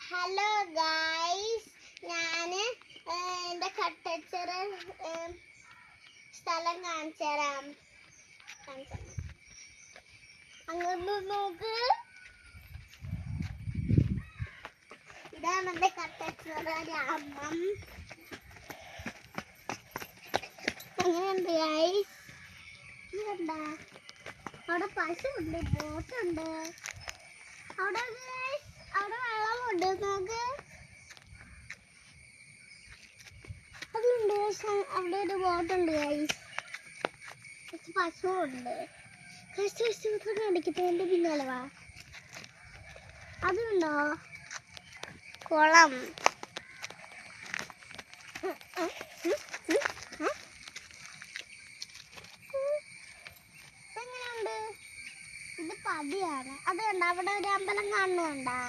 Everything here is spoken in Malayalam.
ഹലോ ഗായ്സ്, ഞാന് എൻ്റെ കട്ടച്ചിറ സ്ഥലം കാണിച്ചു തരാം. അങ്ങോട്ട് നോക്ക്. ഇതാണ് എൻ്റെ കട്ടച്ചിറ ഗ്രാമം. എങ്ങനെയുണ്ട് ഗായ്സ്? ഇതെന്താ? അവിടെ പശുണ്ട്, ബോട്ടുണ്ട്. അവിടെ അവിടെ വെള്ളമുണ്ട്. നോക്ക്, അതുണ്ട്. അവിടെ ഒരു ബോട്ടുണ്ട് ഗൈസ്. പശുവുണ്ട്. അടിക്കുന്നതിന്റെ പിന്നാലെ വാ. അതുണ്ടോ കുളം? എങ്ങനെയുണ്ട്? ഇത് പതിയാണ്. അത് കണ്ട അവിടെ ഒരു അമ്പലം കാണുന്നുണ്ടാ?